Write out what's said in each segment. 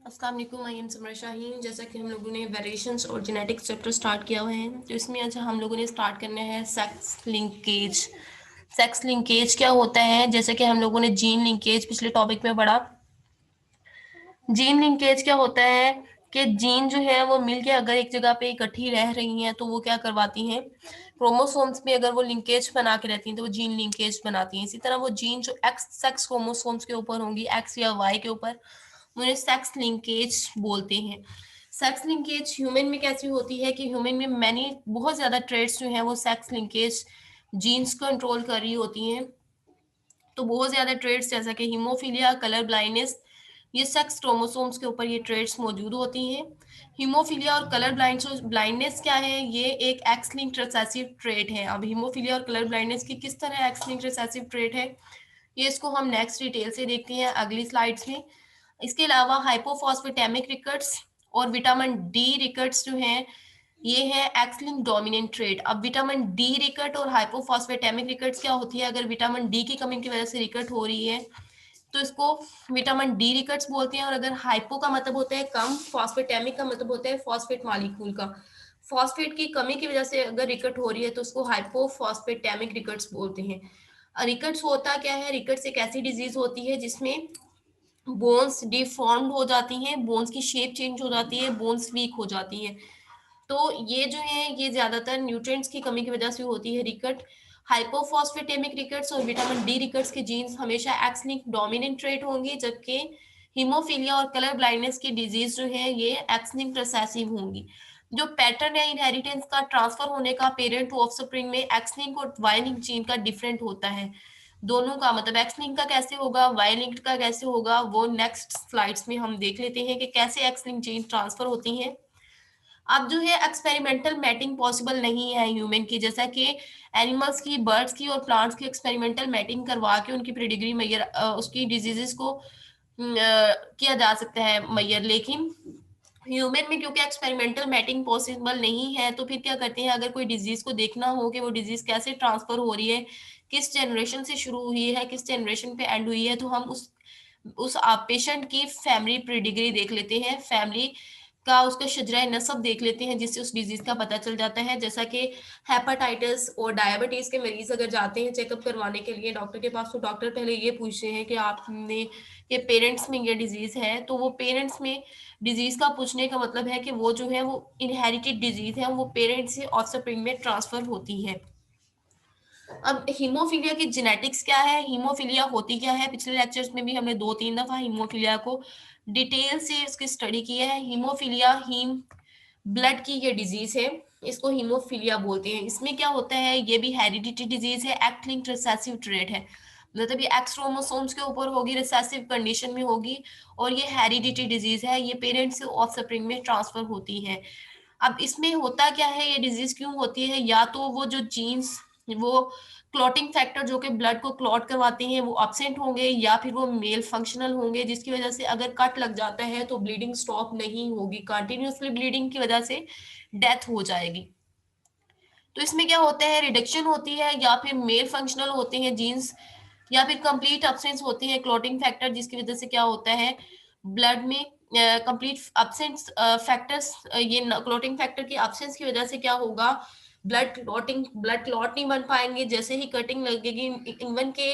अस्सलाम वालेकुम, I am समरा शाहीन। जैसा कि हम लोगों ने वेरिएशंस और जेनेटिक्स चैप्टर स्टार्ट किया हुआ है, तो इसमें आज हम लोगों ने स्टार्ट करना है सेक्स लिंकेज। सेक्स लिंकेज क्या होता है? जैसे कि हम लोगों ने जीन लिंकेज पिछले टॉपिक में पढ़ा। जीन लिंकेज क्या होता है कि जीन जो है वो मिलके अगर एक जगह पे इकट्ठी रह रही हैं तो वो क्या करवाती हैं, क्रोमोसोम्स में अगर वो लिंकेज बना के रहती हैं तो वो जीन लिंकेज बनाती हैं। इसी तरह वो जीन जो एक्स सेक्स क्रोमोसोम्स के ऊपर होंगी, एक्स या वाई के ऊपर, उन्हें सेक्स लिंकेज बोलते हैं। सेक्स लिंकेज ह्यूमन में कैसी होती है कि ह्यूमन में मैनी बहुत ज्यादा ट्रेड्स जो हैं वो सेक्स लिंकेज जीन्स कंट्रोल कर रही होती हैं। तो बहुत ज्यादा ट्रेड्स जैसा कि हीमोफीलिया, कलर ब्लाइंडनेस, ये सेक्स क्रोमोसोम्स के ऊपर ये ट्रेड्स मौजूद होती हैं। हीमोफीलिया और कलर ब्लाइंडनेस क्या है? ये एक एक्स लिंक्ड रिसेसिव ट्रेट है। अब हीमोफीलिया और कलर ब्लाइंडनेस की किस तरह एक्स लिंक्ड रिसेसिव ट्रेट है, ये इसको हम नेक्स्ट डिटेल से देखते हैं अगली स्लाइड्स में। इसके अलावा हाइपोफॉस्फेटेमिक रिकट्स और विटामिन डी रिकट्स जो हैं, ये है एक्स लिंक्ड डोमिनेंट ट्रेट। अब विटामिन डी रिकट और हाइपोफॉस्फेटेमिक रिकट्स क्या होती है? अगर विटामिन डी की कमी की वजह से रिकट हो रही है तो इसको विटामिन डी रिकट्स बोलते हैं। और अगर हाइपो का मतलब होता है कम, फॉस्फेटेमिक का मतलब होता है फॉस्फेट मॉलिक्यूल का, फॉस्फेट की कमी की वजह से अगर रिकट हो रही है तो उसको हाइपोफॉस्फेटेमिक रिकट्स बोलते हैं। रिकट्स होता क्या है? रिकट्स एक ऐसी डिजीज होती है जिसमें बोन्स डिफॉर्म्ड हो जाती हैं, बोन्स की शेप चेंज हो जाती है, बोन्स वीक हो जाती हैं। तो ये जो है ये ज्यादातर न्यूट्रिएंट्स की कमी की वजह से होती है रिकट। हाइपोफॉस्फेटेमिक रिकट्स और विटामिन डी रिकट्स के जीन्स हमेशा एक्स लिंक्ड डोमिनेंट ट्रेट होंगे, जबकि हीमोफीलिया और कलर ब्लाइंडनेस की डिजीज जो है ये एक्स लिंक्ड रिसेसिव होंगी। जो पैटर्न या इनहेरिटेंस का ट्रांसफर होने का पेरेंट टू ऑफस्प्रिंग में एक्स लिंक और वाई लिंक जीन का डिफरेंट होता है। दोनों का मतलब एक्स लिंक का कैसे होगा, वाई लिंक का कैसे होगा, वो नेक्स्ट स्लाइड्स में हम देख लेते हैं कि कैसे एक्स लिंक जीन ट्रांसफर होती हैं। अब जो है एक्सपेरिमेंटल मैटिंग पॉसिबल नहीं है ह्यूमन की, जैसा कि एनिमल्स की, बर्ड्स की और प्लांट्स की एक्सपेरिमेंटल मैटिंग करवा के उनकी प्रीडिग्री मैयर, उसकी डिजीजेस को किया जा सकता है मैयर। लेकिन ह्यूमन में क्योंकि एक्सपेरिमेंटल मैटिंग पॉसिबल नहीं है, तो फिर क्या करते हैं, अगर कोई डिजीज को देखना हो कि वो डिजीज कैसे ट्रांसफर हो रही है, किस जनरेशन से शुरू हुई है, किस जनरेशन पे एंड हुई है, तो हम उस पेशेंट की फैमिली प्रीडिग्री देख लेते हैं, फैमिली का उसका शजरा नसब देख लेते हैं, जिससे उस डिजीज का पता चल जाता है। जैसा कि हेपेटाइटिस और डायबिटीज के मरीज अगर जाते हैं चेकअप करवाने के लिए डॉक्टर के पास, तो डॉक्टर पहले ये पूछते हैं कि आपने ये पेरेंट्स में ये डिजीज है, तो वो पेरेंट्स में डिजीज का पूछने का मतलब है कि वो जो है वो इनहेरिटेड डिजीज है, वो पेरेंट्स से ऑफस्प्रिंग में ट्रांसफर होती है। अब हीमोफीलिया की जेनेटिक्स क्या है, हीमोफीलिया होती क्या है, पिछले लेक्चर्स में भी हमने 2-3 दफा हीमोफीलिया को डिटेल से इसकी स्टडी की है। हीमोफीलिया हीम ब्लड की ये डिजीज है, इसको हीमोफीलिया बोलते हैं। इसमें क्या होता है, ये भी हेरिडिटी डिजीज है, एक्ट लिंक्ड रिसेसिव ट्रेट है, मतलब ये एक्स क्रोमोसोम्स के ऊपर होगी, रिसेसिव कंडीशन में होगी, और ये हेरिडिटी डिजीज है, ये पेरेंट्स से ऑफस्प्रिंग में ट्रांसफर होती है। अब इसमें होता क्या है, ये डिजीज क्यों होती है, या तो वो जो जीन्स, वो क्लॉटिंग फैक्टर जो कि ब्लड को क्लॉट करवाते हैं वो एब्सेंट होंगे, या फिर वो मेल फंक्शनल होंगे, जिसकी वजह से अगर कट लग जाता है तो ब्लीडिंग स्टॉप नहीं होगी, कंटिन्यूसली ब्लीडिंग की वजह से डेथ हो जाएगी। तो इसमें क्या होता है, रिडक्शन होती है, या फिर मेल फंक्शनल होते हैं जीन्स, या फिर कंप्लीट एब्सेंस होते हैं क्लॉटिंग फैक्टर, जिसकी वजह से क्या होता है ब्लड में कंप्लीट एब्सेंस फैक्टर्स, ये क्लॉटिंग फैक्टर की एब्सेंस की वजह से क्या होगा, ब्लड क्लॉट नहीं बन पाएंगे, जैसे ही कटिंग लगेगी, इवन के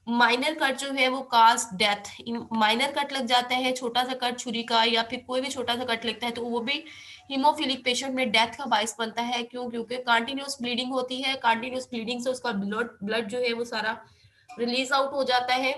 माइनर कट जो है वो काज डेथ, माइनर कट लग जाता है, छोटा सा कट छुरी का या फिर कोई भी छोटा सा कट लगता है तो वो भी हीमोफिलिक पेशेंट में डेथ का बायस बनता है। क्यों? क्योंकि कंटिन्यूस ब्लीडिंग होती है, कंटिन्यूस ब्लीडिंग से उसका ब्लड ब्लड जो है वो सारा रिलीज आउट हो जाता है,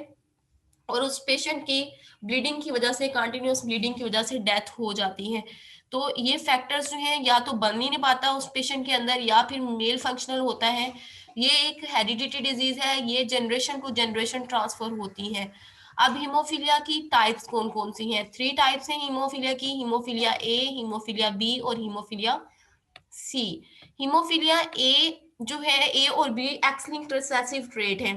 और उस पेशेंट की ब्लीडिंग की वजह से, कंटिन्यूस ब्लीडिंग की वजह से डेथ हो जाती है। तो ये फैक्टर्स जो हैं या तो बन ही नहीं पाता उस पेशेंट के अंदर, या फिर मेल फंक्शनल होता है। ये एक हेरिडिटी डिजीज है, ये जनरेशन को जनरेशन ट्रांसफर होती है। अब हीमोफीलिया की टाइप्स कौन कौन सी हैं? 3 टाइप्स हैं हीमोफीलिया की, हीमोफीलिया ए, हीमोफीलिया बी और हीमोफीलिया सी। हीमोफीलिया ए जो है, ए और B X linked recessive trait है,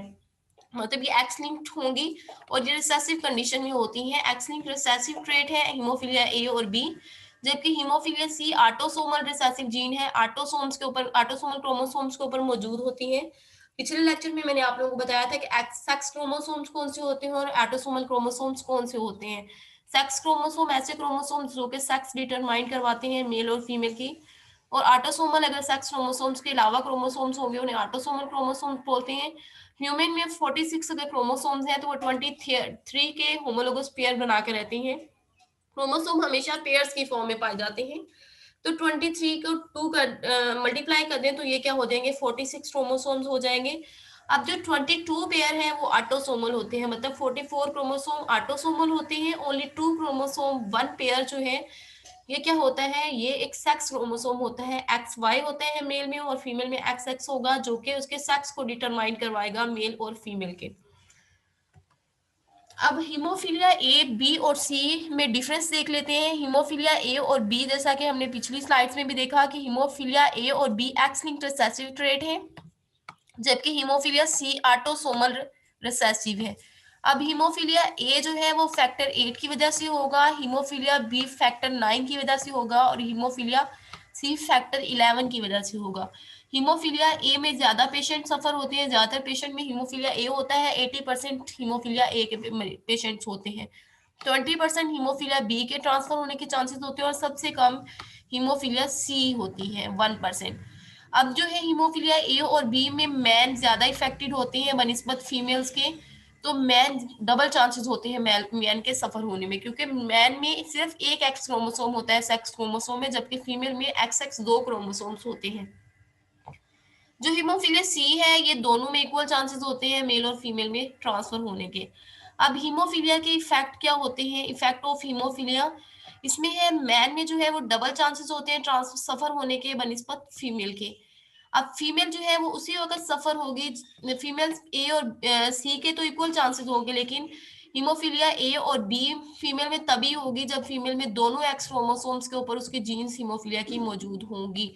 मतलब ये एक्स लिंक्ड होंगी और ये रिसेसिव कंडीशन में होती हैं। एक्स लिंक्ड रिसेसिव ट्रेट है हीमोफीलिया ए और बी, जबकि हीमोफीलिया सी ऑटोसोमल रिसेसिव जीन है, ऑटोसोम्स के ऊपर, ऑटोसोमल क्रोमोसोम्स के ऊपर मौजूद होती है। पिछले लेक्चर में मैंने आप लोगों को बताया था कि सेक्स क्रोमोसोम्स कौन से होते हैं और ऑटोसोमल क्रोमोसोम्स कौन से होते हैं। सेक्स क्रोमोसोम ऐसे क्रोमोसोम जो कि सेक्स डिटरमाइन करवाते हैं मेल और फीमेल की, और ऑटोसोमल अगर सेक्स क्रोमोसोम्स के अलावा क्रोमोसोम्स होंगे उन्हें ऑटोसोमल क्रोमोसोम्स बोलते हैं। ह्यूमन में 46 अगर क्रोमोसोम्स हैं तो वो 23 के होमोलोगस पेयर बना के रहते हैं। क्रोमोसोम हमेशा पेयर्स की फॉर्म में पाए जाते हैं। तो 23 को 2 कर मल्टीप्लाई कर दें तो ये क्या हो जाएंगे, 46 क्रोमोसोम्स हो जाएंगे। अब जो 22 पेयर हैं वो ऑटोसोमल होते हैं, मतलब 44 क्रोमोसोम ऑटोसोमल होते हैं, ओनली 2 क्रोमोसोम 1 पेयर जो है ये क्या होता है, ये एक सेक्स क्रोमोसोम होता है, एक्स वाई होते हैं मेल में, और फीमेल में एक्स एक्स होगा जो कि उसके सेक्स को डिटरमाइन करवाएगा मेल और फीमेल के। अब हीमोफीलिया ए बी और सी में डिफरेंस देख लेते हैं। हीमोफीलिया ए और बी, जैसा कि हमने पिछली स्लाइड्स में भी देखा कि हीमोफीलिया ए और B X linked recessive trait है, जबकि हीमोफीलिया सी ऑटोसोमल रिसेसिव है। अब हीमोफीलिया ए जो है वो फैक्टर 8 की वजह से होगा, हीमोफीलिया बी फैक्टर 9 की वजह से होगा, और हीमोफीलिया सी फैक्टर 11 की वजह से होगा। हीमोफीलिया ए में ज्यादा पेशेंट सफर होते हैं, ज्यादातर पेशेंट में हीमोफीलिया ए होता है, 80% हीमोफीलिया ए के पेशेंट्स होते हैं, 20% हीमोफीलिया बी के ट्रांसफर होने के चांसेस होते हैं, और सबसे कम हीमोफीलिया सी होती है 1%। अब जो है हीमोफीलिया ए और बी में मैन ज्यादा इफेक्टेड होते हैं बनिस्बत फीमेल्स के, तो मैन डबल चांसेस होते हैं मैन के सफर होने में, क्योंकि मैन में सिर्फ एक एक्स क्रोमोसोम होता है सेक्स क्रोमोसोम में, जबकि फीमेल में एक्स एक्स 2 क्रोमोसोम्स होते हैं। जो हीमोफीलिया सी है ये दोनों में इक्वल चांसेस होते हैं मेल और फीमेल में ट्रांसफर होने के। अब हीमोफीलिया के इफेक्ट क्या होते हैं, इफेक्ट ऑफ हीमोफीलिया, इसमें है मैन में जो है वो डबल चांसेस होते हैं ट्रांसफर सफर होने के बनिस्बत फीमेल के। अब फीमेल जो है वो उसी वक्त सफर होगी, फीमेल ए और सी के तो इक्वल चांसेस होंगे, लेकिन हीमोफीलिया ए और बी फीमेल में तभी होगी जब फीमेल में दोनों एक्स क्रोमोसोम्स के ऊपर उसके जीन्स हीमोफीलिया की मौजूद होंगी।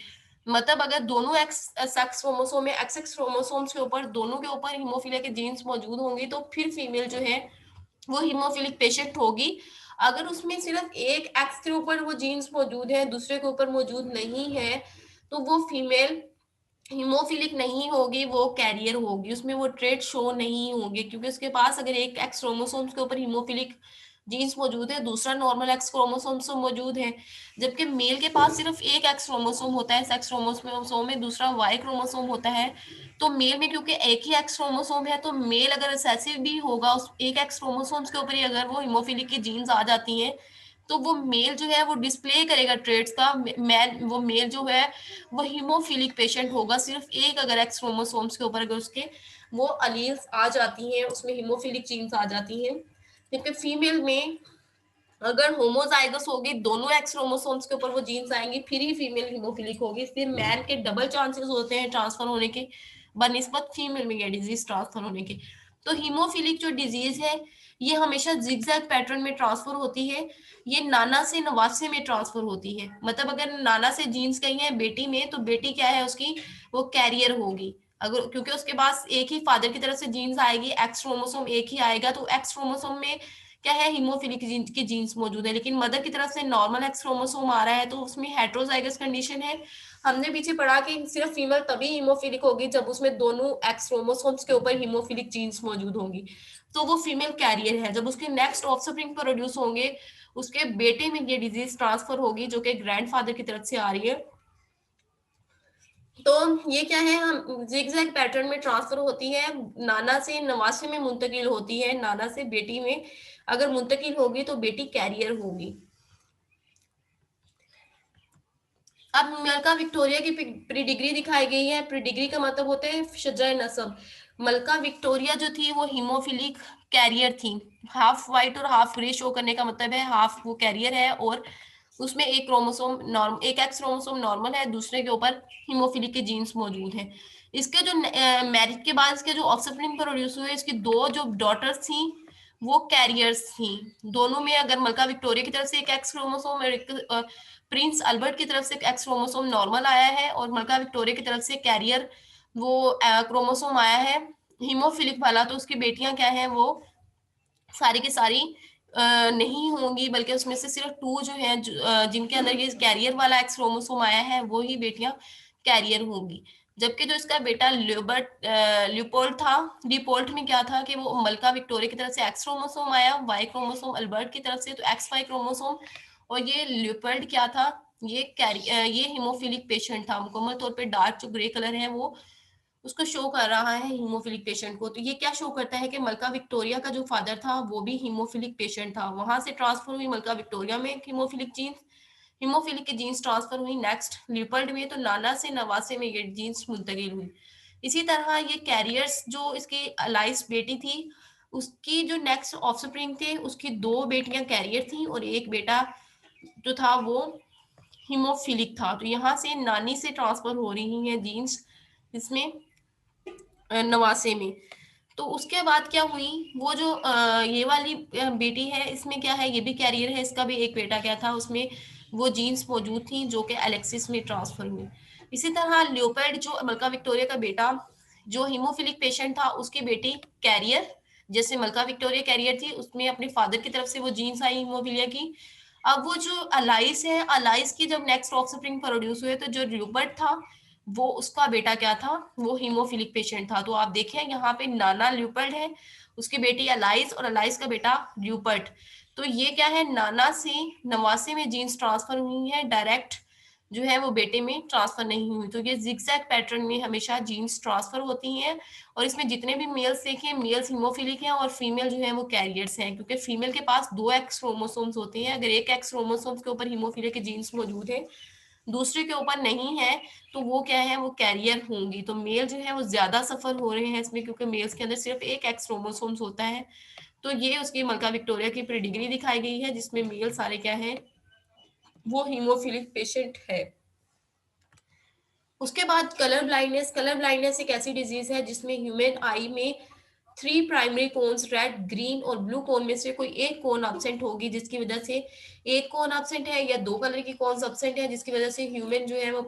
मतलब अगर दोनों एक्स सेक्स क्रोमोसोम में एक्स एक्स क्रोमोसोम्स के ऊपर दोनों के ऊपर हीमोफीलिया के जीन्स मौजूद होंगे तो फिर फीमेल जो है वो हीमोफिलिक पेशेंट होगी। अगर उसमें सिर्फ एक एक्स के ऊपर वो जीन्स मौजूद है, दूसरे के ऊपर मौजूद नहीं है, तो वो फीमेल हीमोफिलिक नहीं होगी, वो कैरियर होगी, उसमें वो ट्रेड शो नहीं होंगे, क्योंकि उसके पास अगर एक एक्स क्रोमोसोम्स के ऊपर हीमोफिलिक जीन्स मौजूद है, दूसरा नॉर्मल एक्स क्रोमोसोम्स मौजूद है, जबकि मेल के पास सिर्फ एक एक्स क्रोमोसोम होता है सेक्स क्रोमोसोम में, दूसरा वाई क्रोमोसोम होता है। तो मेल में क्योंकि एक ही एक्स क्रोमोसोम है, तो मेल अगर रिसेसिव भी होगा उस एक एक्स क्रोमोसोम्स के ऊपर ही अगर वो हीमोफिलिक की जीन्स आ जाती हैं, तो वो मेल जो है वो डिस्प्ले करेगा ट्रेड्स का, मैन वो मेल जो है वो हीमोफिलिक पेशेंट होगा, सिर्फ एक अगर एक्स क्रोमोसोम्स के ऊपर अगर उसके वो अलील्स आ जाती हैं, उसमें हीमोफिलिक जीन्स आ जाती हैं। जबकि फीमेल में अगर होमोजाइगस होगी, दोनों एक्स क्रोमोसोम्स के ऊपर वो जीन्स आएंगी, फिर ही फीमेल हीमोफिलिक होगी। फिर मैन के डबल चांसेस होते हैं ट्रांसफर होने के बनिस्बत फीमेल में ये डिजीज ट्रांसफर होने के। तो हीमोफिलिक जो डिजीज है ये हमेशा जिगजैग पैटर्न में ट्रांसफर होती है, ये नाना से नवासे में ट्रांसफर होती है। मतलब अगर नाना से जीन्स गई है बेटी में, तो बेटी क्या है उसकी, वो कैरियर होगी, अगर क्योंकि उसके पास एक ही फादर की तरफ से जीन्स आएगी, एक्स क्रोमोसोम एक ही आएगा, तो एक्स क्रोमोसोम में क्या है, हीमोफिलिक की जीन्स मौजूद है, लेकिन मदर की तरफ से नॉर्मल एक्स क्रोमोसोम आ रहा है, तो उसमें हेट्रोजाइगस कंडीशन है। हमने पीछे पढ़ा कि सिर्फ फीमेल तभी हीमोफिलिक होगी जब उसमें दोनों एक्स क्रोमोसोम्स के ऊपर हीमोफिलिक जीन्स मौजूद होंगी, तो वो फीमेल कैरियर है। जब उसके नेक्स्ट ऑफस्प्रिंग प्रोड्यूस होंगे, उसके बेटे में ये डिजीज ट्रांसफर होगी जो कि ग्रैंडफादर की तरफ से आ रही है। तो ये क्या है, हम जिगजैग पैटर्न में ट्रांसफर होती है, नाना से नवासे में मुंतकिल होती है, नाना से बेटी में अगर मुंतकिल होगी तो बेटी कैरियर होगी। अब मलका विक्टोरिया की प्रीडिग्री दिखाई गई है। प्रीडिग्री का मतलब होता है शजर नसब। मलका विक्टोरिया जो थी वो हीमोफिलिक कैरियर थी, हाफ वाइट और हाफ ग्रे शो करने का मतलब है हाफ वो कैरियर है, और उसमें एक क्रोमोसोम नॉर्म एक एक्स क्रोमोसोम नॉर्मल है, दूसरे के ऊपर हीमोफिलिक के जीन्स मौजूद हैं। इसके जो मैरिज के बाद इसके जो ऑफस्प्रिंग प्रोड्यूस हुए, इसकी दो जो डॉटर्स थी वो कैरियर्स थी। दोनों में अगर मलका विक्टोरिया की तरफ से एक एक्स क्रोमोसोम और एक प्रिंस अल्बर्ट की तरफ से एक एक्स क्रोमोसोम नॉर्मल आया है, और मलका विक्टोरिया की तरफ से कैरियर वो क्रोमोसोम आया है हीमोफिलिक वाला, तो उसकी बेटियां क्या है, वो सारी की सारी नहीं होंगी, बल्कि उसमें से सिर्फ 2 जो है जिनके अंदर ये कैरियर वाला एक्स क्रोमोसोम आया है वो ही बेटियां कैरियर होंगी। जबकि जो इसका बेटा ल्यूपोल्ड था, ल्यूपोल्ड में क्या था कि वो मलका विक्टोरिया की तरफ से एक्स क्रोमोसोम आया, वाई क्रोमोसोम अल्बर्ट की तरफ से तो एक्स वाई क्रोमोसोम। और ये ल्यूपोल्ड क्या था, ये हीमोफिलिक पेशेंट था, मुकम्मल तौर पे डार्क जो ग्रे कलर है वो उसको शो कर रहा है हीमोफिलिक पेशेंट को। तो ये क्या शो करता है कि मलका विक्टोरिया का जो फादर था वो भी हीमोफिलिक पेशेंट था, वहां से ट्रांसफर हुई मलका विक्टोरिया में हीमोफिलिक जीन्स, हीमोफिलिक की जीन्स ट्रांसफर हुई नेक्स्ट ल्यूपर्ड में, तो नाना से नवासे में ये जीन्स मुंतकिल हुई। इसी तरह ये कैरियर्स जो इसकी अलाइस बेटी थी उसकी जो नेक्स्ट ऑफस्प्रिंग थे उसकी दो बेटियां कैरियर थी और एक बेटा जो था वो हीमोफिलिक था। तो यहाँ से नानी से ट्रांसफर हो रही है जीन्स इसमें नवासे में। तो उसके बाद क्या हुई, वो जो ये वाली बेटी है इसमें क्या है, ये भी कैरियर है, इसका भी एक बेटा क्या था उसमें वो जीन्स मौजूद थी जो कि एलेक्सिस में ट्रांसफर हुई। इसी तरह लियोपर्ड जो मलका विक्टोरिया का बेटा जो हीमोफिलिक पेशेंट था उसकी बेटी कैरियर, जैसे मलका विक्टोरिया कैरियर थी उसमें अपने फादर की तरफ से वो जीन्स आई हीमोफिलिया की। अब वो जो अलाइस है, अलाइस की जब नेक्स्ट ऑफस्प्रिंग प्रोड्यूस हुए तो जो ल्यूपर्ड था वो उसका बेटा क्या था, वो हीमोफिलिक पेशेंट था। तो आप देखें यहाँ पे नाना ल्यूपर्ड है, उसकी बेटी अलाइस और अलाइस का बेटा ल्यूपर्ड। तो ये क्या है, नाना से नवासे में जीन्स ट्रांसफर हुई है, डायरेक्ट जो है वो बेटे में ट्रांसफर नहीं हुई। तो ये जिगजैग पैटर्न में हमेशा जीन्स ट्रांसफर होती हैं। और इसमें जितने भी मेल्स देखें, मेल्स हीमोफिलिक हैं और फीमेल जो है वो कैरियर्स हैं, क्योंकि फीमेल के पास दो एक्स क्रोमोसोम्स होते हैं। अगर एक एक्स क्रोमोसोम्स के ऊपर हीमोफिलिया के जीन्स मौजूद है, दूसरे के ऊपर नहीं है, तो वो क्या है, वो कैरियर होंगी। तो मेल जो है वो ज्यादा सफर हो रहे हैं इसमें, क्योंकि मेल्स के अंदर सिर्फ एक एक्स क्रोमोसोम्स होता है। तो ये उसकी मलका विक्टोरिया की प्रीडिग्री दिखाई गई है जिसमें मेल सारे क्या है, वो हीमोफिलिक पेशेंट है। उसके बाद कलर ब्लाइंडनेस। कलर ब्लाइंडनेस एक ऐसी डिजीज है जिसमें ह्यूमन आई में three primary cones red, green और ब्लू कोन में से कोई एक कोन एब्सेंट होगी, जिसकी वजह से एक कोन एब्सेंट है या दो कलर की कोन्स एब्सेंट है, जिसकी वजह से ह्यूमन जो है वो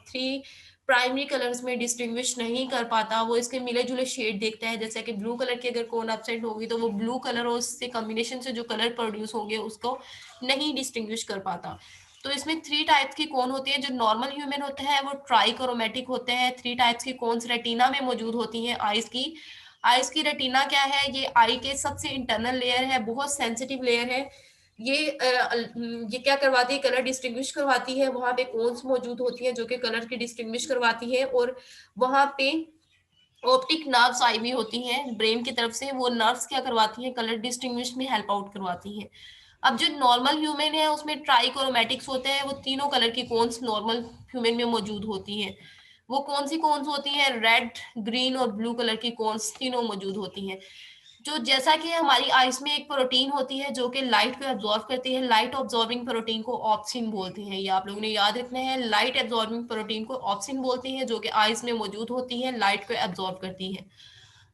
थ्री प्राइमरी कलर्स में डिस्टिंग्विश नहीं कर पाता। वो इसके मिले जुले शेड देखता है, जैसे कि ब्लू कलर की अगर कोन एब्सेंट होगी तो वो ब्लू कलर और उससे कॉम्बिनेशन से जो कलर प्रोड्यूस होंगे उसको नहीं डिस्टिंग्विश कर पाता। तो इसमें थ्री टाइप्स की कोन होती है। जो नॉर्मल ह्यूमन होता है वो ट्राइक्रोमेटिक होते हैं। थ्री टाइप्स की कोन्स रेटिना में मौजूद होती हैं आईज की। आईज की रेटिना क्या है, ये आई के सबसे इंटरनल लेयर है, बहुत सेंसिटिव लेयर है। ये क्या करवाती है, कलर डिस्टिंग्विश करवाती है। वहां पे कोन्स मौजूद होती है जो कि कलर की डिस्टिंग्विश करवाती है। और वहां पे ऑप्टिक नर्व्स आई हुई होती हैं ब्रेन की तरफ से, वो नर्व्स क्या करवाती हैं, कलर डिस्टिंग्विश में हेल्प आउट करवाती हैं। अब जो नॉर्मल ह्यूमन है उसमें ट्राइक्रोमेटिक्स होते हैं, वो तीनों कलर की कोन्स नॉर्मल ह्यूमन में मौजूद होती हैं। वो कौन सी कोन्स होती हैं, रेड, ग्रीन और ब्लू कलर की कोन्स तीनों मौजूद होती हैं। जो जैसा कि हमारी आइस में एक प्रोटीन होती है जो कि लाइट को एब्जॉर्ब करती है, लाइट ऑब्जॉर्बिंग प्रोटीन को ऑप्सिन बोलते हैं। ये आप लोगों ने याद रखना है, लाइट एब्जॉर्बिंग प्रोटीन को ऑप्सिन बोलते हैं, जो कि आइस में मौजूद होती है, लाइट को एब्जॉर्ब करती है।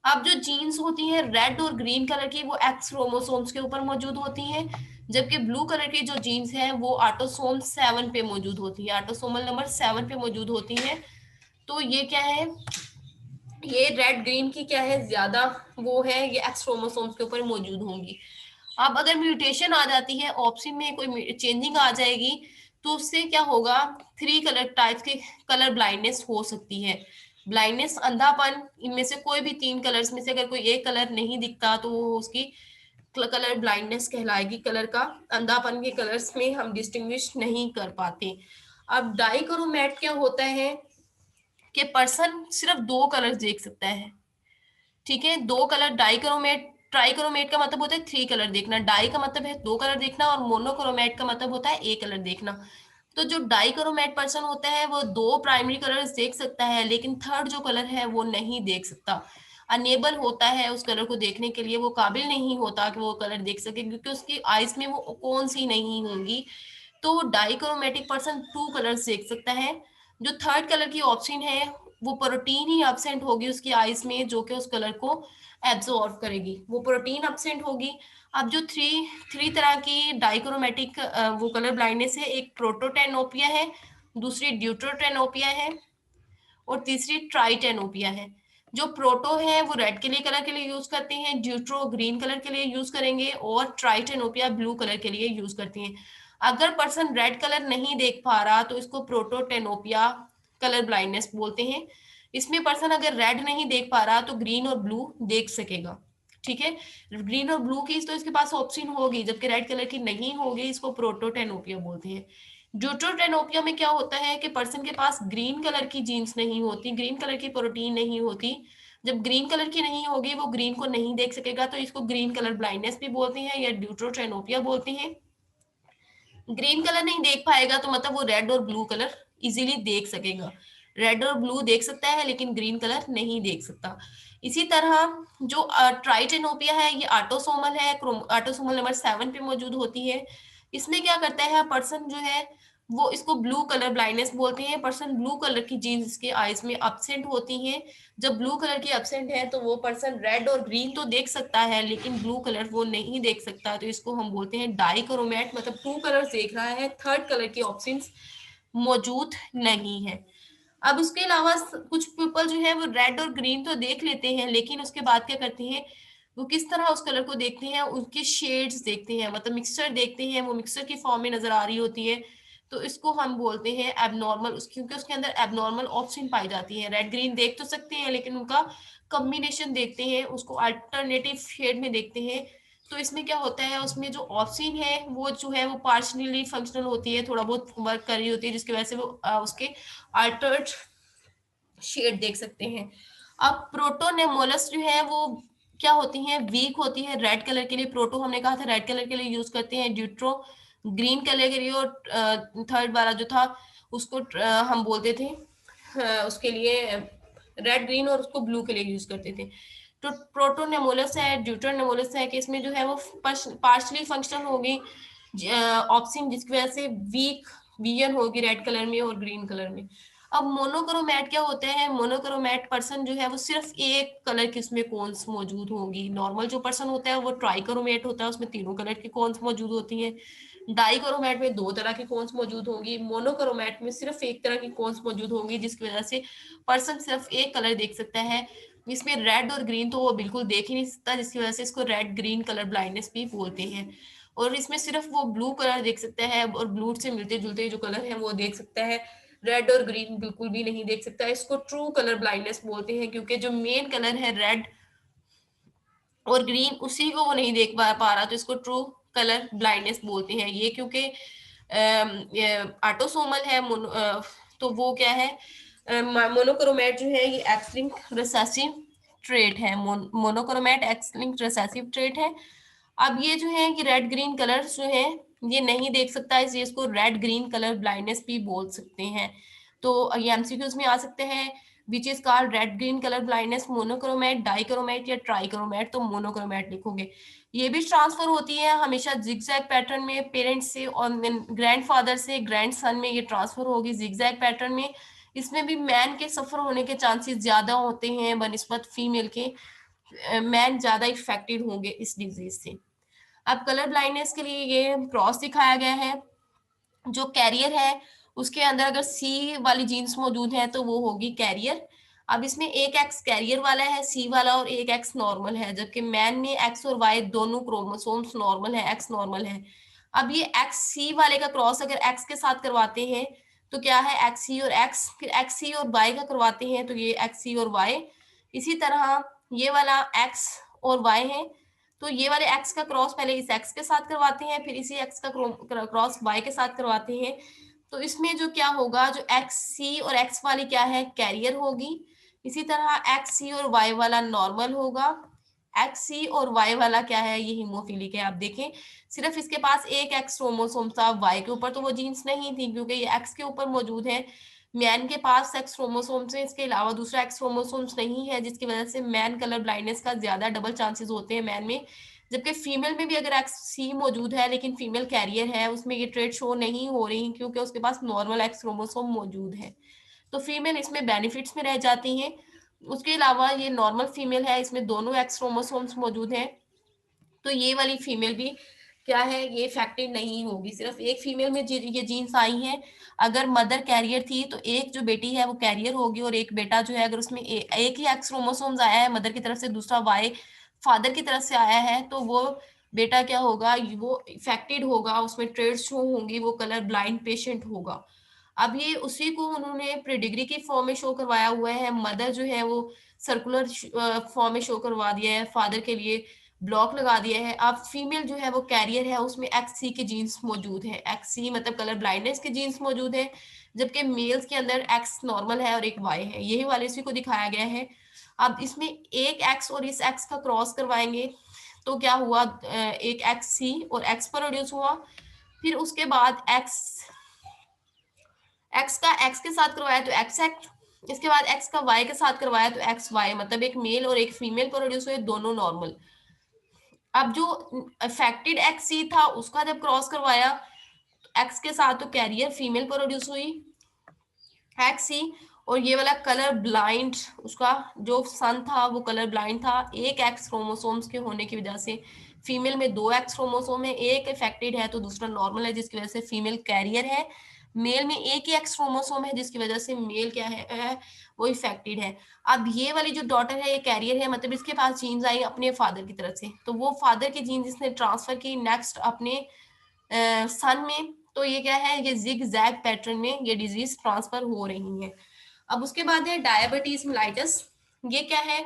अब जो जीन्स होती हैं रेड और ग्रीन कलर की, वो एक्स क्रोमोसोम्स के ऊपर मौजूद होती हैं, जबकि ब्लू कलर की जो जीन्स हैं वो ऑटोसोम 7 पे मौजूद होती है, ऑटोसोमल नंबर 7 पे मौजूद होती है। तो ये क्या है, ये रेड ग्रीन की क्या है, ज्यादा वो है, ये एक्स क्रोमोसोम्स के ऊपर मौजूद होंगी। अब अगर म्यूटेशन आ जाती है, ऑप्शन में कोई चेंजिंग आ जाएगी, तो उससे क्या होगा, थ्री कलर टाइप्स के कलर ब्लाइंडनेस हो सकती है। ब्लाइंडनेस, अंधापन, इनमें से कोई भी तीन कलर्स में से अगर कोई एक कलर नहीं दिखता तो वो उसकी कलर ब्लाइंडनेस कहलाएगी। कलर का अंधापन के कलर्स में हम डिस्टिंग्विश नहीं कर पाते। अब डाइक्रोमेट क्या होता है कि पर्सन सिर्फ दो कलर्स देख सकता है, ठीक है, दो कलर। डाइक्रोमेट, ट्राइक्रोमेट का मतलब होता है थ्री कलर देखना, डाई का मतलब है दो कलर देखना, और मोनोक्रोमेट का मतलब होता है एक कलर देखना। तो जो डाइक्रोमेट पर्सन होता है वो दो प्राइमरी कलर्स देख सकता है, लेकिन थर्ड जो कलर है वो नहीं देख सकता, अनेबल होता है उस कलर को देखने के लिए, वो काबिल नहीं होता कि वो कलर देख सके, क्योंकि उसकी आइज में वो कौन सी नहीं होंगी। तो डाइक्रोमेटिक पर्सन टू कलर्स देख सकता है। जो थर्ड कलर की ऑप्शन है वो प्रोटीन ही एब्सेंट होगी उसकी आइज में, जो कि उस कलर को एब्जॉर्व करेगी, वो प्रोटीन एब्सेंट होगी। अब जो थ्री थ्री तरह की डाइक्रोमेटिक वो कलर ब्लाइंडनेस है, एक प्रोटोटेनोपिया है, दूसरी ड्यूट्रोटेनोपिया है और तीसरी ट्राइटेनोपिया है। जो प्रोटो है वो रेड के लिए कलर के लिए यूज करते हैं, ड्यूट्रो ग्रीन कलर के लिए यूज करेंगे और ट्राइटेनोपिया ब्लू कलर के लिए यूज करते हैं। अगर पर्सन रेड कलर नहीं देख पा रहा तो इसको प्रोटोटेनोपिया कलर ब्लाइंडनेस बोलते हैं। इसमें पर्सन अगर रेड नहीं देख पा रहा तो ग्रीन और ब्लू देख सकेगा, ठीक है। ग्रीन और ब्लू की तो इसके पास ऑप्शन होगी, जबकि रेड कलर की नहीं होगी, इसको प्रोटोटेनोपिया बोलते हैं। ड्यूटरोटेनोपिया में क्या होता है कि पर्सन के पास ग्रीन कलर की जीन्स नहीं होती, ग्रीन कलर की प्रोटीन नहीं होती। जब ग्रीन कलर की नहीं होगी, वो ग्रीन को नहीं देख सकेगा, तो इसको ग्रीन कलर ब्लाइंडनेस भी बोलते हैं या ड्यूटरोटेनोपिया बोलते हैं। ग्रीन कलर नहीं देख पाएगा तो मतलब वो रेड और ब्लू कलर इजीली देख सकेगा, रेड और ब्लू देख सकता है लेकिन ग्रीन कलर नहीं देख सकता। इसी तरह जो ट्राइटेनोपिया है, ये ऑटोसोमल है, ऑटोसोमल नंबर 7 पे मौजूद होती है। इसमें क्या करता है पर्सन जो है वो, इसको ब्लू कलर ब्लाइंडनेस बोलते हैं। पर्सन ब्लू कलर की जीन्स इसके आईज में अब्सेंट होती हैं। जब ब्लू कलर की अब्सेंट है तो वो पर्सन रेड और ग्रीन तो देख सकता है लेकिन ब्लू कलर वो नहीं देख सकता, तो इसको हम बोलते हैं डाइक्रोमैट, मतलब 2 कलर्स देख रहा है, थर्ड कलर की ऑप्शंस मौजूद नहीं है। अब उसके अलावा कुछ पीपल जो है वो रेड और ग्रीन तो देख लेते हैं, लेकिन उसके बाद क्या करते हैं, वो किस तरह उस कलर को देखते हैं, उनके शेड्स देखते हैं, मतलब मिक्सचर देखते हैं, वो मिक्सचर की फॉर्म में नजर आ रही होती है। तो इसको हम बोलते हैं एबनॉर्मल, क्योंकि उसके अंदर एबनॉर्मल ऑप्शन पाई जाती है। रेड ग्रीन देख तो सकते हैं लेकिन उनका कॉम्बिनेशन देखते हैं, उसको अल्टरनेटिव शेड में देखते हैं। तो इसमें क्या होता है, उसमें जो ऑप्शन है वो जो है वो पार्शनली फंक्शनल होती है, थोड़ा बहुत वर्क कर रही होती है, जिसकी वजह से वो उसके अल्टर्ड शेड देख सकते हैं। अब प्रोटोनेमोलस जो है वो क्या होती है, वीक होती है। रेड कलर के लिए प्रोटो हमने कहा था रेड कलर के लिए यूज करते हैं, ड्यूट्रो ग्रीन कलर के लिए, और थर्ड वाला जो था उसको हम बोलते थे उसके लिए रेड ग्रीन, और उसको ब्लू के लिए यूज करते थे। तो प्रोटोनेमोलस है, ड्यूटरनेमोलस है कि इसमें जो है वो पार्शली फंक्शनल होगी ऑप्शन, जिसकी वजह से वीक विजन होगी रेड कलर में और ग्रीन कलर में। अब मोनोक्रोमैट क्या होते हैं, मोनोक्रोमैट पर्सन जो है वो सिर्फ एक कलर की उसमें कॉन्स मौजूद होंगी। नॉर्मल जो पर्सन होता है वो ट्राइक्रोमैट होता है, उसमें तीनों कलर की कॉन्स मौजूद होती हैं। डाइक्रोमैट में 2 तरह की कॉन्स मौजूद होंगी। मोनोक्रोमैट में सिर्फ एक तरह की कॉन्स मौजूद होंगी, जिसकी वजह से पर्सन सिर्फ एक कलर देख सकता है। इसमें रेड और ग्रीन तो वो बिल्कुल देख ही नहीं सकता, जिसकी वजह से इसको रेड ग्रीन कलर ब्लाइंडनेस भी बोलते हैं। और इसमें सिर्फ वो ब्लू कलर देख सकता है, और ब्लू से मिलते जुलते जो कलर है वो देख सकता है, रेड और ग्रीन बिल्कुल भी नहीं देख सकता। इसको ट्रू कलर ब्लाइंडनेस बोलते हैं, क्योंकि जो मेन कलर है रेड और ग्रीन उसी को वो नहीं देख पा रहा, तो इसको ट्रू कलर ब्लाइंडनेस बोलते हैं। ये क्योंकि ऑटोसोमल है, तो वो क्या है, मोनोक्रोमैट जो है ये एक्स लिंक्ड रिसेसिव ट्रेट है, मोनोक्रोमैट एक्स लिंक्ड रिसेसिव ट्रेट है। अब ये जो है कि रेड ग्रीन कलर जो है ये नहीं देख सकता, इसलिए इसको रेड ग्रीन कलर ब्लाइंडनेस भी बोल सकते हैं। तो ये एमसीक्यूज में आ सकते हैं, which is called red green colour blindness, monochromat, dichromat या ट्राइक्रोमैट, तो मोनोक्रोमैट लिखोगे। ये भी ट्रांसफर होती है हमेशा जिगजैग पैटर्न में, पेरेंट्स से और ग्रैंडफादर से ग्रैंडसन में ये ट्रांसफर होगी जिगजैग पैटर्न में। इसमें भी मैन के सफर होने के चांसेस ज्यादा होते हैं बनिस्बत फीमेल के, मैन ज्यादा इफेक्टेड होंगे इस डिजीज से। अब कलर ब्लाइंडनेस के लिए ये क्रॉस दिखाया गया है। जो कैरियर है उसके अंदर अगर सी वाली जीन्स मौजूद है तो वो होगी कैरियर। अब इसमें एक एक्स कैरियर वाला है सी वाला, और एक एक्स नॉर्मल है, जबकि मैन में एक्स और वाई दोनों क्रोमोसोम्स नॉर्मल है, एक्स नॉर्मल है। अब ये एक्स सी वाले का क्रॉस अगर एक्स के साथ करवाते हैं तो क्या है, एक्स सी और एक्स, फिर एक्स सी और वाई का करवाते हैं तो ये एक्स सी और वाई। इसी तरह ये वाला एक्स और वाई है, तो ये वाले एक्स का क्रॉस पहले इस एक्स के साथ करवाते हैं, फिर इसी एक्स का क्रॉस वाई के साथ करवाते हैं। तो इसमें जो क्या होगा, जो एक्स सी और एक्स वाली क्या है कैरियर होगी, इसी तरह एक्स सी और वाई वाला नॉर्मल होगा, एक्स सी और वाई वाला क्या है ये हीमोफिलिक है। आप देखें सिर्फ इसके पास एक एक्स क्रोमोसोम था, वाई के ऊपर तो वो जीन्स नहीं थी क्योंकि ये एक्स के ऊपर मौजूद है। मैन के पास एक्स क्रोमोसोम्स है, इसके अलावा दूसरा एक्स क्रोमोसोम्स नहीं है, जिसकी वजह से मैन कलर ब्लाइंडनेस का ज्यादा डबल चांसेस होते हैं मैन में। जबकि फीमेल में भी अगर एक्स सी मौजूद है लेकिन फीमेल कैरियर है, उसमें ये ट्रेड शो नहीं हो रही क्योंकि उसके पास नॉर्मल एक्स क्रोमोसोम मौजूद है, तो फीमेल इसमें बेनिफिट्स में रह जाती हैं। उसके अलावा ये नॉर्मल फीमेल है, इसमें दोनों एक्स क्रोमोसोम्स मौजूद हैं, तो ये वाली फीमेल भी क्या है ये इफेक्टेड नहीं होगी। सिर्फ एक फीमेल में ये जीन्स आई है, अगर मदर कैरियर थी तो एक जो बेटी है वो कैरियर होगी, और एक बेटा जो है अगर उसमें एक ही एक्स क्रोमोसोम्स आया है मदर की तरफ से, दूसरा वाई फादर की तरफ से आया है, तो वो बेटा क्या होगा, वो इफेक्टेड होगा, उसमें ट्रेड्स शो होंगी, वो कलर ब्लाइंड पेशेंट होगा। अब ये उसी को उन्होंने प्रीडिग्री की फॉर्म में शो करवाया हुआ है। मदर जो है वो सर्कुलर फॉर्म में शो करवा दिया है, फादर के लिए ब्लॉक लगा दिया है। अब फीमेल जो है वो कैरियर है, उसमें एक्ससी के जीन्स मौजूद है, एक्ससी मतलब कलर ब्लाइंडनेस के जीन्स मौजूद है, जबकि मेल्स के अंदर एक्स नॉर्मल है और एक वाई है। यही वाले इसी को दिखाया गया है। अब इसमें एक एक्स और इस एक्स का क्रॉस करवाएंगे तो क्या हुआ, एक एक्स सी और एक्स प्रोड्यूस हुआ। फिर उसके बाद एक्स एक्स का एक्स के साथ करवाया तो एक्स एक्स, इसके बाद एक्स का वाई के साथ करवाया तो एक्स वाई, मतलब एक मेल और एक फीमेल प्रोड्यूस हुए, दोनों नॉर्मल। अब जो अफेक्टेड एक्स सी था उसका जब क्रॉस करवाया एक्स के साथ तो कैरियर फीमेल प्रोड्यूस हुई एक्स सी, और ये वाला कलर ब्लाइंड, उसका जो सन था वो कलर ब्लाइंड था। एक एक्स क्रोमोसोम्स के होने की वजह से फीमेल में दो एक्स क्रोमोसोम है, एक इफेक्टेड है तो दूसरा नॉर्मल है, जिसकी वजह से फीमेल कैरियर है। मेल में एक ही एक्स क्रोमोसोम है जिसकी वजह से मेल क्या है वो इफेक्टेड है। अब ये वाली जो डॉटर है ये कैरियर है, मतलब इसके पास जीन्स आई अपने फादर की तरफ से, तो वो फादर की जीन्स इसने ट्रांसफर की नेक्स्ट अपने सन में, तो ये क्या है, ये जिग जैग पैटर्न में ये डिजीज ट्रांसफर हो रही है। अब उसके बाद है डायबिटीज मेलाइटस। ये क्या है,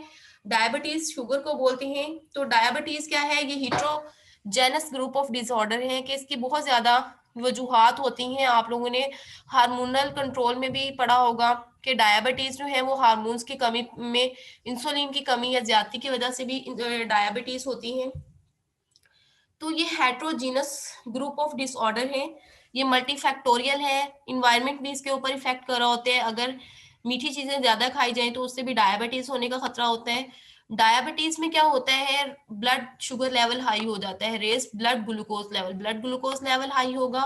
डायबिटीज शुगर को बोलते हैं। तो डायबिटीज क्या है, ये हीट्रोजेनस ग्रुप ऑफ डिसऑर्डर है कि इसकी बहुत ज्यादा वजूहात होती हैं। आप लोगों ने हार्मोनल कंट्रोल में भी पढ़ा होगा कि डायबिटीज जो है वो हार्मोन्स की कमी में, इंसुलिन की कमी या ज्यादती की वजह से भी डायबिटीज होती है। तो ये हेट्रोजीनस ग्रुप ऑफ डिसऑर्डर है, ये मल्टीफैक्टोरियल है, इन्वायरमेंट भी इसके ऊपर इफेक्ट कर रहा होता है। अगर मीठी चीजें ज्यादा खाई जाए तो उससे भी डायबिटीज होने का खतरा होता है। डायबिटीज में क्या होता है, ब्लड शुगर लेवल हाई हो जाता है, raised blood glucose level, blood glucose level high होगा।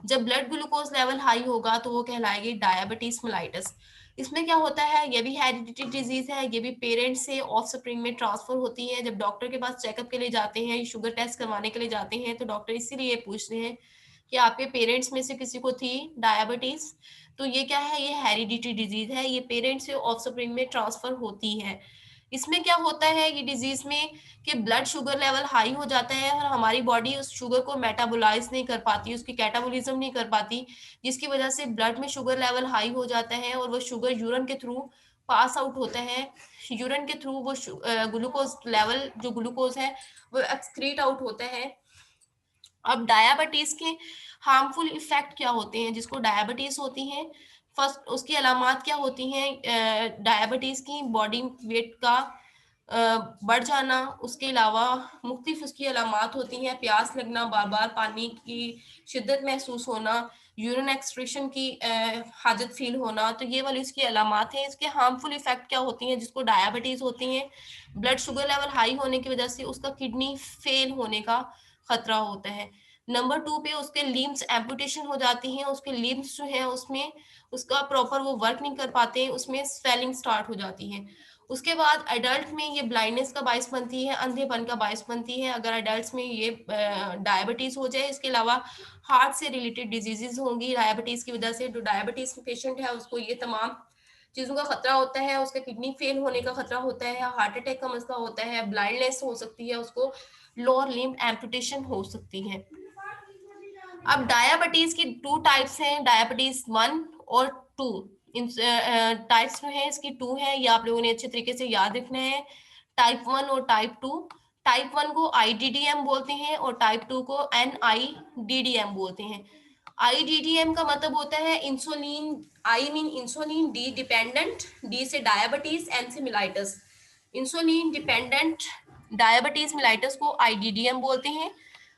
जब ब्लड ग्लूकोज लेवल हाई होगा तो वो कहलाएगी डायबिटीज मेलाइटस। इसमें क्या होता है, ये भी हेरिडिटरी डिजीज है, ये भी पेरेंट्स से ऑफस्प्रिंग में ट्रांसफर होती है। जब डॉक्टर के पास चेकअप के लिए जाते हैं, शुगर टेस्ट करवाने के लिए जाते हैं, तो डॉक्टर इसीलिए पूछते हैं कि आपके पेरेंट्स में से किसी को थी डायबिटीज। तो ये क्या है, ये हेरिडिटरी डिजीज है, ये पेरेंट्स से ऑफस्प्रिंग में ट्रांसफर होती है। इसमें क्या होता है ये डिजीज में कि ब्लड शुगर लेवल हाई हो जाता है और हमारी बॉडी उस शुगर को मेटाबोलाइज नहीं कर पाती, उसकी कैटाबोलिज्म नहीं कर पाती, जिसकी वजह से ब्लड में शुगर लेवल हाई हो जाता है और वो शुगर यूरिन के थ्रू पास आउट होता है। यूरिन के थ्रू वो ग्लूकोज लेवल, जो ग्लूकोज है वो एक्सक्रीट आउट होता है। अब डायबिटीज के हार्मफुल इफेक्ट क्या होते हैं जिसको डायबिटीज होती है, फर्स्ट उसकी अलामत क्या होती हैं, डायबिटीज की बॉडी वेट का बढ़ जाना, उसके अलावा मुख्तलिफ उसकी अलामत होती हैं, प्यास लगना, बार बार पानी की शिद्दत महसूस होना, यूरिन एक्सक्रीशन की हाजत फील होना, तो ये वाली इसकी अलामत हैं। इसके हार्मफुल इफेक्ट क्या होती हैं जिसको डायबिटीज होती हैं, ब्लड शुगर लेवल हाई होने की वजह से उसका किडनी फेल होने का खतरा होता है। नंबर 2 पे उसके लिम्स एम्पुटेशन हो जाती हैं, उसके लिम्स जो है उसमें उसका प्रॉपर वो वर्क नहीं कर पाते हैं, उसमें स्वेलिंग स्टार्ट हो जाती है। उसके बाद अडल्ट में ये ब्लाइंडनेस का बायस बनती है, अंधेपन का बायस बनती है अगर अडल्ट में ये डायबिटीज हो जाए। इसके अलावा हार्ट से रिलेटेड डिजीजेज होंगी डायबिटीज की वजह से। जो डायबिटीज पेशेंट है उसको ये तमाम चीजों का खतरा होता है, उसका किडनी फेल होने का खतरा होता है, हार्ट अटैक का मसला होता है, ब्लाइंडनेस हो सकती है, उसको लोअर लिम्ब एम्पुटेशन हो सकती है। अब डायबिटीज की टू टाइप्स हैं, डायबिटीज 1 और 2। इन टाइप्स जो है इसकी 2 है, ये आप लोगों ने अच्छे तरीके से याद रखना है, टाइप 1 और टाइप 2। टाइप 1 को आईडीडीएम बोलते हैं और टाइप 2 को एनआईडीडीएम बोलते हैं। आईडीडीएम का मतलब होता है insulin, I mean insulin D dependent, D से डायबिटीज, एन से mellitus. Insulin dependent diabetes mellitus को आईडीडीएम बोलते हैं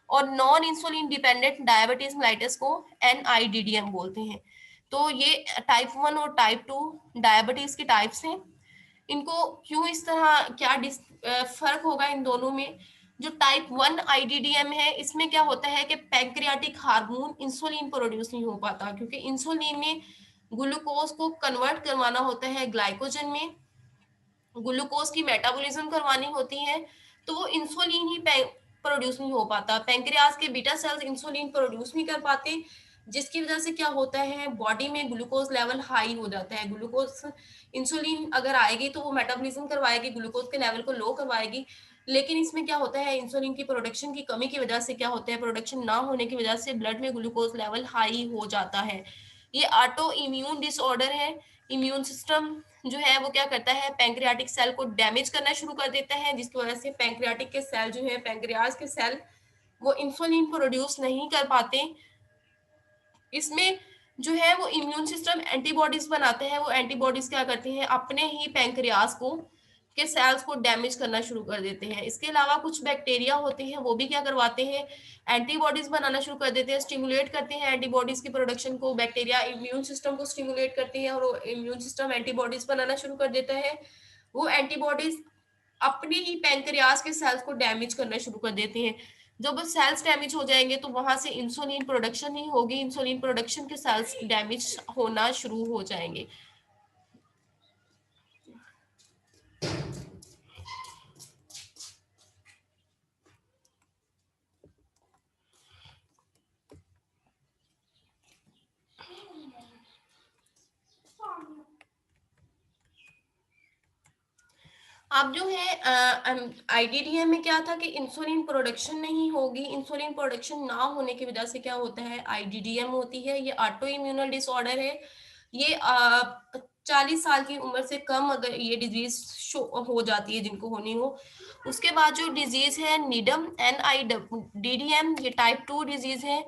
और non insulin dependent diabetes mellitus को एनआईडीडीएम बोलते हैं। तो ये टाइप 1 और टाइप 2 डायबिटीज के टाइप्स हैं। इनको क्यों इस तरह, क्या फर्क होगा इन दोनों में। जो टाइप 1 आईडीडीएम है इसमें क्या होता है कि पैंक्रियाटिक हार्मोन इंसुलिन प्रोड्यूस नहीं हो पाता, क्योंकि इंसुलिन में ग्लूकोज को कन्वर्ट करवाना होता है ग्लाइकोजन में, ग्लूकोज की मेटाबॉलिज्म करवानी होती है, तो वो इंसुलिन ही प्रोड्यूस नहीं हो पाता। पैंक्रियाज के बीटा सेल्स इंसुलिन प्रोड्यूस नहीं कर पाते, जिसकी वजह से क्या होता है बॉडी में ग्लूकोज लेवल हाई हो जाता है। ग्लूकोज, इंसुलिन अगर आएगी तो वो मेटाबॉलिज्म करवाएगी, ग्लूकोज के लेवल को लो करवाएगी, लेकिन इसमें क्या होता है इंसुलिन की प्रोडक्शन की कमी की वजह से क्या होता है, प्रोडक्शन ना होने की वजह से ब्लड में ग्लूकोज लेवल हाई हो जाता है। ये ऑटो इम्यून डिसऑर्डर है। इम्यून सिस्टम जो है वो क्या करता है, पैंक्रियाटिक सेल को डैमेज करना शुरू कर देता है, जिसकी वजह से पैंक्रियाटिक के सेल जो है, पैंक्रियाज के सेल, वो इंसुलिन प्रोड्यूस नहीं कर पाते। इसमें जो है वो इम्यून सिस्टम एंटीबॉडीज बनाते हैं। वो एंटीबॉडीज क्या करते हैं, अपने ही पैंक्रियाज को के सेल्स को डैमेज करना शुरू कर देते हैं। इसके अलावा कुछ बैक्टीरिया होते हैं, वो भी क्या करवाते हैं, एंटीबॉडीज बनाना शुरू कर देते हैं, स्टिमुलेट करते हैं एंटीबॉडीज की प्रोडक्शन को। बैक्टीरिया इम्यून सिस्टम को स्टिमुलेट करते हैं और इम्यून सिस्टम एंटीबॉडीज बनाना शुरू कर देता है। वो एंटीबॉडीज अपने ही पैंक्रियाज के सेल्स को डैमेज करना शुरू कर देते हैं। जब वो सेल्स डैमेज हो जाएंगे तो वहां से इंसुलिन प्रोडक्शन नहीं होगी, इंसुलिन प्रोडक्शन के सेल्स डैमेज होना शुरू हो जाएंगे। अब जो है आईडीडीएम में क्या था कि इंसुलिन प्रोडक्शन नहीं होगी। इंसुलिन प्रोडक्शन ना होने की वजह से क्या होता है, आईडीडीएम होती है। ये ऑटो इम्यूनल डिसऑर्डर है। ये 40 साल की उम्र से कम अगर ये डिजीज हो जाती है जिनको होनी हो। उसके बाद जो डिजीज है निडम NIDDM, ये टाइप 2 डिजीज है।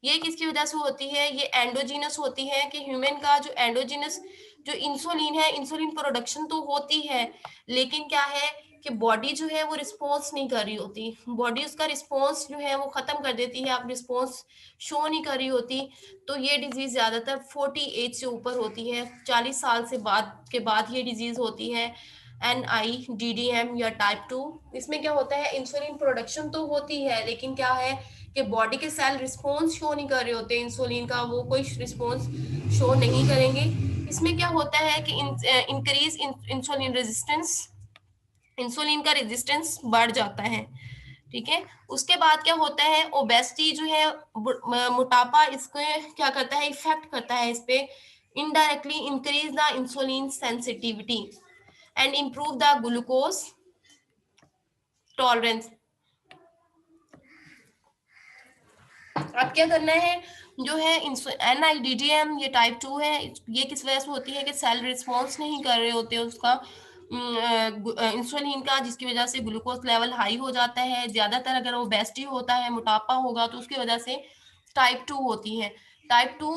ये किसकी वजह से होती है, ये एंडोजीनस होती है कि ह्यूमन का जो एंडोजीनस जो इंसुलिन है, इंसुलिन प्रोडक्शन तो होती है, लेकिन क्या है कि बॉडी जो है वो रिस्पॉन्स नहीं कर रही होती। बॉडी उसका रिस्पॉन्स जो है वो खत्म कर देती है, आप रिस्पॉन्स शो नहीं कर रही होती। तो ये डिजीज ज्यादातर 40 एज से ऊपर होती है, 40 साल से बाद ये डिजीज होती है, NIDDM या टाइप 2। इसमें क्या होता है, इंसुलिन प्रोडक्शन तो होती है, लेकिन क्या है कि बॉडी के सेल रिस्पॉन्स शो नहीं कर रहे होते इंसुलिन का, वो कोई रिस्पॉन्स शो नहीं करेंगे। इसमें क्या होता है कि इंक्रीज इंसुलिन रेजिस्टेंस, इंसुलिन का रेजिस्टेंस बढ़ जाता है। ठीक है। उसके बाद क्या होता है, ओबेसिटी जो है, मोटापा, इसको क्या करता है, इफेक्ट करता है इस पे। Indirectly increase the insulin sensitivity and improve the glucose tolerance. अब क्या करना है, जो है NIDDM ये टाइप 2 है। ये किस वजह से होती है कि सेल रिस्पॉन्स नहीं कर रहे होते उसका इंसुलिन का, जिसकी वजह से ग्लूकोज लेवल हाई हो जाता है। ज्यादातर अगर ओबेसिटी होता है, मोटापा होगा, तो उसकी वजह से टाइप 2 होती है। टाइप 2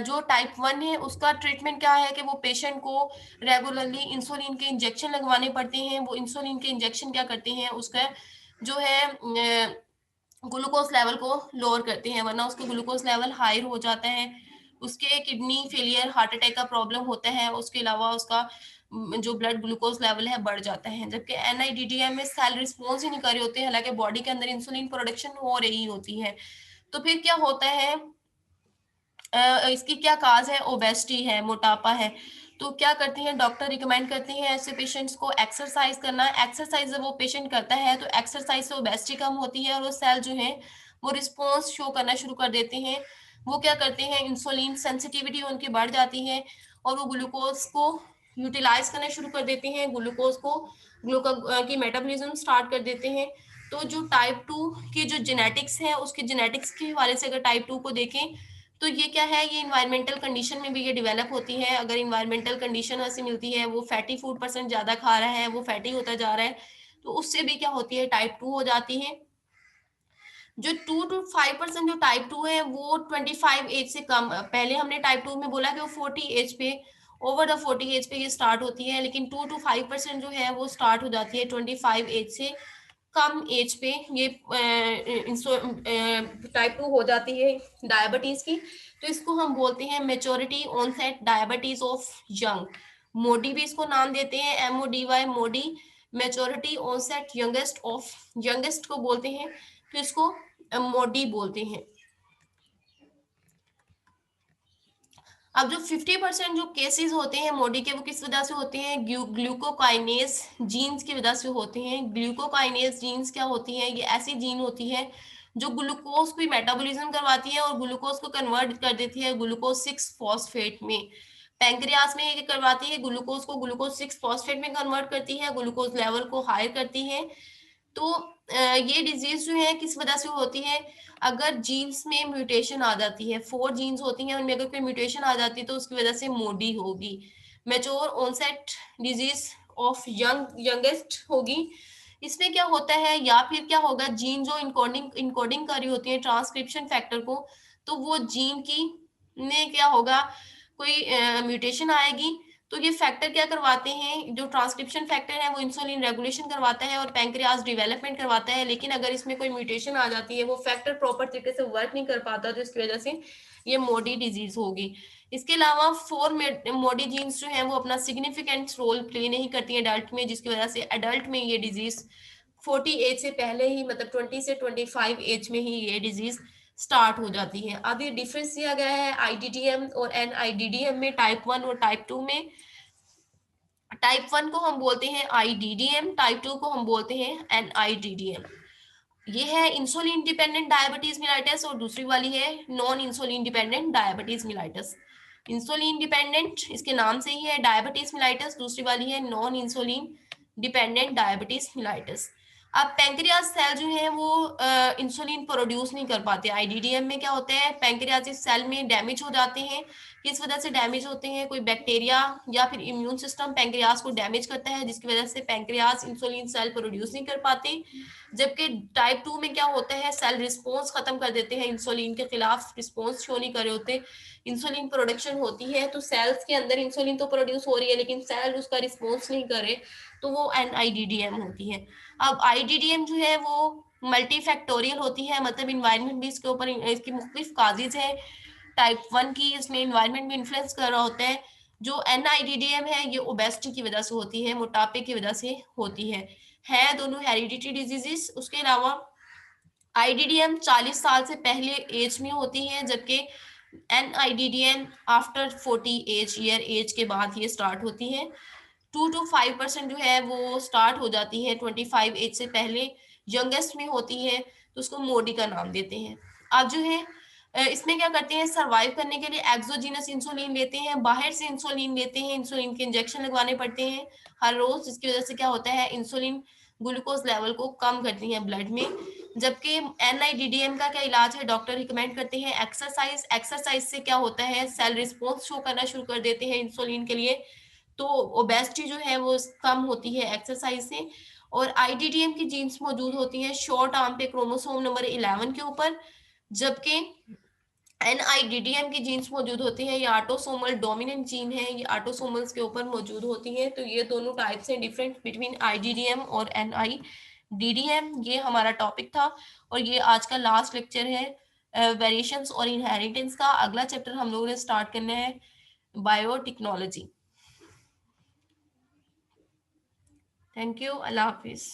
जो टाइप 1 है उसका ट्रीटमेंट क्या है कि वो पेशेंट को रेगुलरली इंसुलिन के इंजेक्शन लगवाने पड़ते हैं। वो इंसुलिन के इंजेक्शन क्या करते हैं, उसका जो है ग्लूकोज लेवल को लोअर करते हैं, वरना उसका ग्लूकोज लेवल हाई हो जाता है। उसके किडनी फेलियर, हार्ट अटैक का प्रॉब्लम होता है। उसके अलावा उसका जो ब्लड ग्लूकोज लेवल है बढ़ जाता है। जबकि NIDDM में सेल रिस्पॉन्स ही नहीं कर रहे होते हैं, हालांकि बॉडी के अंदर इंसुलिन प्रोडक्शन हो रही होती है। तो फिर क्या होता है, इसकी क्या काज है, ओबेसिटी है, मोटापा है। तो क्या करते हैं डॉक्टर, रिकमेंड करते हैं ऐसे पेशेंट्स को एक्सरसाइज करना। एक्सरसाइज जब वो पेशेंट करता है तो एक्सरसाइज से ओबेसिटी कम होती है और वो सेल जो है वो रिस्पॉन्स शो करना शुरू कर देते हैं। वो क्या करते हैं, इंसुलिन सेंसिटिविटी उनकी बढ़ जाती है और वो ग्लूकोज को यूटिलाइज करना शुरू कर देते हैं, ग्लूकोज को की मेटाबॉलिज्म स्टार्ट कर देते हैं। तो जो टाइप 2 की जो जेनेटिक्स है, उसके जेनेटिक्स के हवाले से अगर टाइप 2 को देखें तो ये क्या है, ये इन्वायरमेंटल कंडीशन में भी ये डेवलप होती है। अगर इन्वायरमेंटल कंडीशन ऐसी मिलती है, वो फैटी फूड परसेंट ज्यादा खा रहा है, वो फैटी होता जा रहा है, तो उससे भी क्या होती है, टाइप 2 हो जाती है। जो 2 to 5% जो टाइप 2 है वो 25 एज से कम, पहले हमने टाइप 2 में बोला कि वो 40 एज पे, ओवर द 40 एज पे ये स्टार्ट होती है, लेकिन 2 to 5% जो है वो स्टार्ट हो जाती है 25 एज से कम एज पे। ये टाइप 2 हो जाती है डायबिटीज की। तो इसको हम बोलते हैं maturity onset diabetes of young. MODY भी इसको नाम देते हैं, MODY, MODY, maturity onset youngest of, youngest को बोलते हैं, तो इसको मोडी बोलते हैं। अब जो 50% जो केसेस होते हैं मोडी के, वो किस वजह से होते हैं, ग्लूकोकाइनेज जीन्स की वजह से होते हैं। ग्लूकोकाइनेज जीन्स क्या होती है, ये ऐसी जीन होती है जो ग्लूकोज को मेटाबॉलिज्म करवाती है और ग्लूकोज को कन्वर्ट कर देती है ग्लूकोज 6 फॉस्फेट में। पैंक्रियास में ये करवाती है, ग्लूकोज को ग्लूकोज 6 फॉस्फेट में कन्वर्ट करती है, ग्लूकोज लेवल को हाई करती है। तो ये डिजीज जो है किस वजह से होती है, अगर जीन्स में म्यूटेशन आ जाती है, 4 जीन्स होती हैं, उनमें अगर कोई म्यूटेशन आ जाती है तो उसकी वजह से मोडी होगी, mature onset disease of youngest होगी। इसमें क्या होता है, या फिर क्या होगा, जीन जो इनकोडिंग कर रही होती है ट्रांसक्रिप्शन फैक्टर को, तो वो जीन की में क्या होगा, कोई म्यूटेशन आएगी। तो ये फैक्टर क्या करवाते हैं, जो ट्रांसक्रिप्शन फैक्टर है वो इंसुलिन रेगुलेशन करवाता है और पैंक्रियाज डेवलपमेंट करवाता है, लेकिन अगर इसमें कोई म्यूटेशन आ जाती है, वो फैक्टर प्रॉपर तरीके से वर्क नहीं कर पाता, तो इसकी वजह से ये मोडी डिजीज होगी। इसके अलावा 4 मोडी जीन्स जो है वो अपना सिग्निफिकेंट रोल प्ले नहीं करती है अडल्ट में, जिसकी वजह से अडल्ट में ये डिजीज 40 एज से पहले ही, मतलब 20 से 25 एज में ही ये डिजीज स्टार्ट हो जाती है। अब ये डिफरेंस दिया गया है आईडीडीएम और एनआईडीडीएम में, टाइप 1 और टाइप 2 में। टाइप 1 को हम बोलते हैं आईडीडीएम, टाइप 2 को हम बोलते हैं एनआईडीडीएम। ये है इंसुलिन डिपेंडेंट डायबिटीज मिलाइटिस और दूसरी वाली है non insulin dependent diabetes mellitus. Insulin dependent इसके नाम से ही है डायबिटीज मिलाइटिस, दूसरी वाली है non insulin dependent diabetes mellitus. अब पैंक्रियाज सेल जो है वो इंसुलिन प्रोड्यूस नहीं कर पाते। आईडीडीएम में क्या होता है, पैंक्रियाटिक सेल में डैमेज हो जाते हैं। किस वजह से डैमेज होते हैं, कोई बैक्टीरिया या फिर इम्यून सिस्टम पैंक्रियाज को डैमेज करता है, जिसकी वजह से पैंक्रियाज इंसुलिन सेल प्रोड्यूस नहीं कर पाते। जबकि टाइप 2 में क्या होता है, सेल रिस्पॉन्स खत्म कर देते हैं, इंसुलिन के खिलाफ रिस्पॉन्स शो नहीं कर रहे होते। इंसुलिन प्रोडक्शन होती है तो सेल्स के अंदर इंसुलिन तो प्रोड्यूस हो रही है, लेकिन सेल उसका रिस्पॉन्स नहीं कर रहे, तो वो एनआईडीडीएम होती है। अब आईडीडीएम जो है वो मल्टीफैक्टोरियल होती है, मतलब इन्वायरमेंट भी इसके ऊपर, इसकी मुख्तलिफ काजेज है। टाइप 1 की इसमें इन्वायरमेंट भी इन्फ्लुएंस कर रहा होता है। जो एनआईडीडीएम है ये ओबेसिटी की वजह से होती है, मोटापे की वजह से होती है दोनों हेरिडिटी डिजीजेस। उसके अलावा आईडीडीएम 40 साल से पहले एज में होती है, जबकि एनआईडीडीएम आफ्टर 40 ईयर एज के बाद ये स्टार्ट होती है। 2 to 5% जो है वो स्टार्ट हो जाती है 25 एज से पहले, यंगेस्ट में होती है तो उसको मोडी का नाम देते हैं। अब जो है इसमें क्या करते हैं, सरवाइव करने के लिए एक्सोजीनस इंसुलिन लेते हैं, बाहर से इंसुलिन लेते हैं, इंसुलिन के इंजेक्शन लगवाने पड़ते हैं हर रोज, जिसकी वजह से क्या होता है, इंसुलिन ग्लूकोज लेवल को कम करती है ब्लड में। जबकि एनआईडीडीएम का क्या इलाज है, डॉक्टर रिकमेंड करते हैं एक्सरसाइज। एक्सरसाइज से क्या होता है, सेल रिस्पॉन्स शो करना शुरू कर देते हैं इंसुलिन के लिए, तो ओबेसिटी जो है वो कम होती है एक्सरसाइज से। और आईडीडीएम की जीन्स मौजूद होती हैं शॉर्ट आर्म पे क्रोमोसोम नंबर 11 के ऊपर, जबकि एनआईडीडीएम की जीन्स मौजूद होती है, ये ऑटोसोमल डोमिनेंट जीन है, ये ऑटोसोमल्स के ऊपर मौजूद होती है। तो ये दोनों टाइप्स हैं डिफरेंट बिटवीन आईडीडीएम और एनआईडीडीएम। ये हमारा टॉपिक था और ये आज का लास्ट लेक्चर है वेरिएशंस और इनहेरिटेंस का। अगला चैप्टर हम लोगों ने स्टार्ट करना है biotechnology. Thank you, Allah Hafiz.